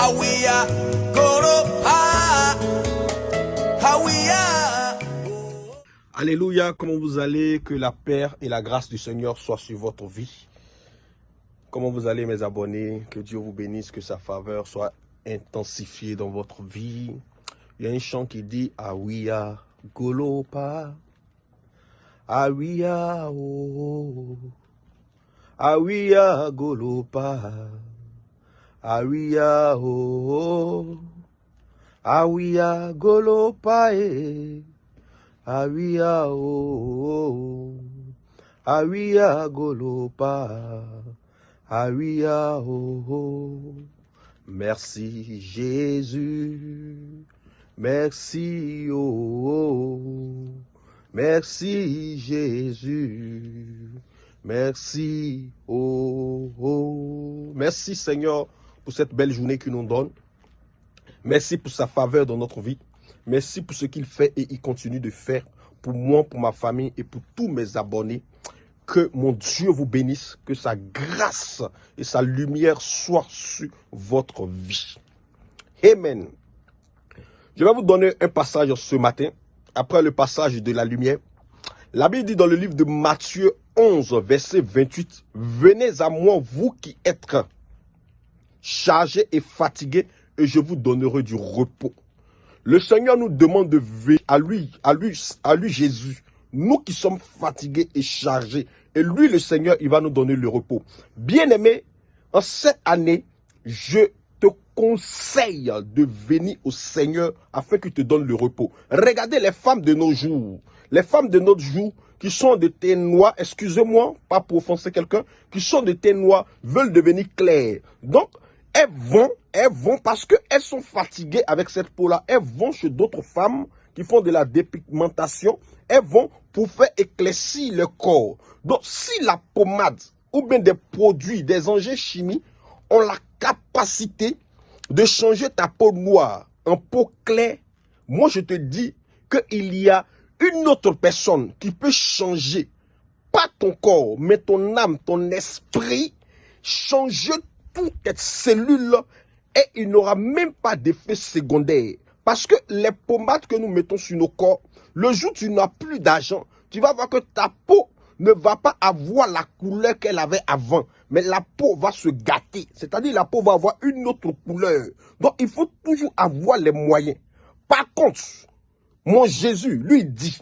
Hawiya Golopa. Hawiya. Alléluia, comment vous allez? Que la paix et la grâce du Seigneur soient sur votre vie. Comment vous allez, mes abonnés? Que Dieu vous bénisse, que sa faveur soit intensifiée dans votre vie. Il y a un chant qui dit Hawiya Golopa. Hawiya oh. Hawiya Golopa. Hawiya oh. Hawiya Golopa eh. Hawiya oh. Hawiya Golopa. Hawiya oh. Merci Jésus. Merci oh. Merci Jésus. Merci oh. Merci Seigneur pour cette belle journée qu'il nous donne. Merci pour sa faveur dans notre vie. Merci pour ce qu'il fait et il continue de faire pour moi, pour ma famille et pour tous mes abonnés. Que mon Dieu vous bénisse, que sa grâce et sa lumière soient sur votre vie. Amen. Je vais vous donner un passage ce matin, après le passage de la lumière. La Bible dit dans le livre de Matthieu 11, verset 28, « Venez à moi, vous qui êtes chargés et fatigués, et je vous donnerai du repos. » Le Seigneur nous demande de venir à lui Jésus, nous qui sommes fatigués et chargés. Et lui, le Seigneur, il va nous donner le repos. Bien-aimé, en cette année, je te conseille de venir au Seigneur afin qu'il te donne le repos. Regardez les femmes de nos jours. Les femmes de notre jour qui sont de teint noir, excusez-moi, pas pour offenser quelqu'un, qui sont de teint noir, veulent devenir claires. Donc, elles vont parce qu'elles sont fatiguées avec cette peau-là. Elles vont chez d'autres femmes qui font de la dépigmentation. Elles vont pour faire éclaircir le corps. Donc, si la pommade ou bien des produits, des engins chimiques ont la capacité de changer ta peau noire en peau claire, moi je te dis qu'il y a une autre personne qui peut changer, pas ton corps, mais ton âme, ton esprit, changer toutes tes cellules et il n'aura même pas d'effet secondaire. Parce que les pommades que nous mettons sur nos corps, le jour où tu n'as plus d'argent, tu vas voir que ta peau ne va pas avoir la couleur qu'elle avait avant. Mais la peau va se gâter. C'est-à-dire la peau va avoir une autre couleur. Donc il faut toujours avoir les moyens. Par contre, mon Jésus, lui dit,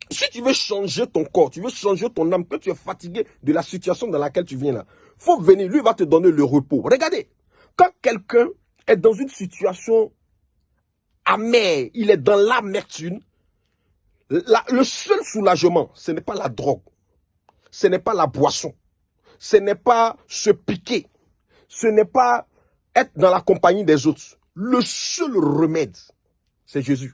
si tu veux changer ton corps, tu veux changer ton âme, que tu es fatigué de la situation dans laquelle tu viens là, faut venir, lui va te donner le repos. Regardez, quand quelqu'un est dans une situation amère, il est dans l'amertume, le seul soulagement, ce n'est pas la drogue, ce n'est pas la boisson, ce n'est pas se piquer, ce n'est pas être dans la compagnie des autres. Le seul remède, c'est Jésus.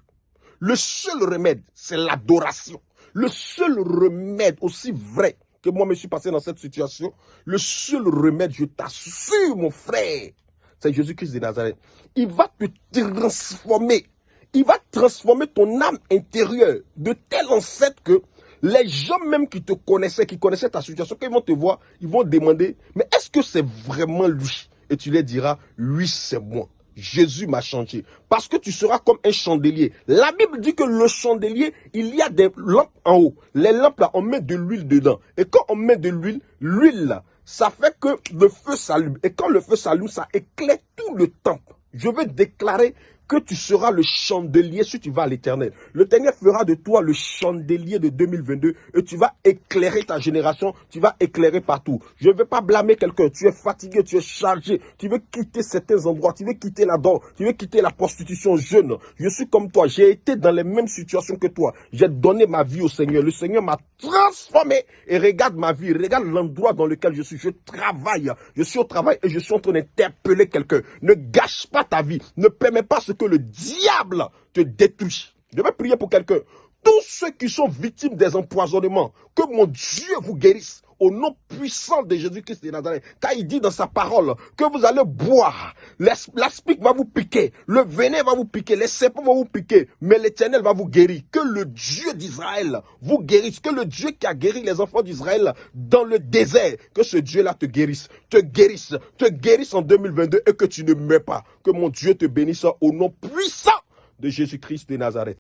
Le seul remède, c'est l'adoration. Le seul remède, aussi vrai que moi me suis passé dans cette situation, le seul remède, je t'assure mon frère, c'est Jésus-Christ de Nazareth. Il va te transformer. Il va transformer ton âme intérieure de telle ancêtre que les gens même qui te connaissaient, qui connaissaient ta situation, quand ils vont te voir, ils vont demander, mais est-ce que c'est vraiment lui? Et tu leur diras, oui, c'est moi. Jésus m'a changé. Parce que tu seras comme un chandelier. La Bible dit que le chandelier, il y a des lampes en haut. Les lampes là, on met de l'huile dedans. Et quand on met de l'huile, l'huile là, ça fait que le feu s'allume. Et quand le feu s'allume, ça éclaire tout le temple. Je veux déclarer que tu seras le chandelier si tu vas à l'Éternel. L'Éternel fera de toi le chandelier de 2022 et tu vas éclairer ta génération, tu vas éclairer partout. Je ne vais pas blâmer quelqu'un, tu es fatigué, tu es chargé, tu veux quitter certains endroits, tu veux quitter la drogue, tu veux quitter la prostitution jeune. Je suis comme toi, j'ai été dans les mêmes situations que toi. J'ai donné ma vie au Seigneur, le Seigneur m'a transformé et regarde ma vie, regarde l'endroit dans lequel je suis. Je travaille, je suis au travail et je suis en train d'interpeller quelqu'un. Ne gâche pas ta vie, ne permets pas ce que le diable te détruit. Je vais prier pour quelqu'un. Tous ceux qui sont victimes des empoisonnements, que mon Dieu vous guérisse au nom puissant de Jésus-Christ de Nazareth. Car il dit dans sa parole que vous allez boire. L'aspic va vous piquer, le venin va vous piquer, les serpents vont vous piquer, mais l'Éternel va vous guérir. Que le Dieu d'Israël vous guérisse, que le Dieu qui a guéri les enfants d'Israël dans le désert, que ce Dieu-là te guérisse en 2022 et que tu ne meurs pas. Que mon Dieu te bénisse au nom puissant de Jésus-Christ de Nazareth.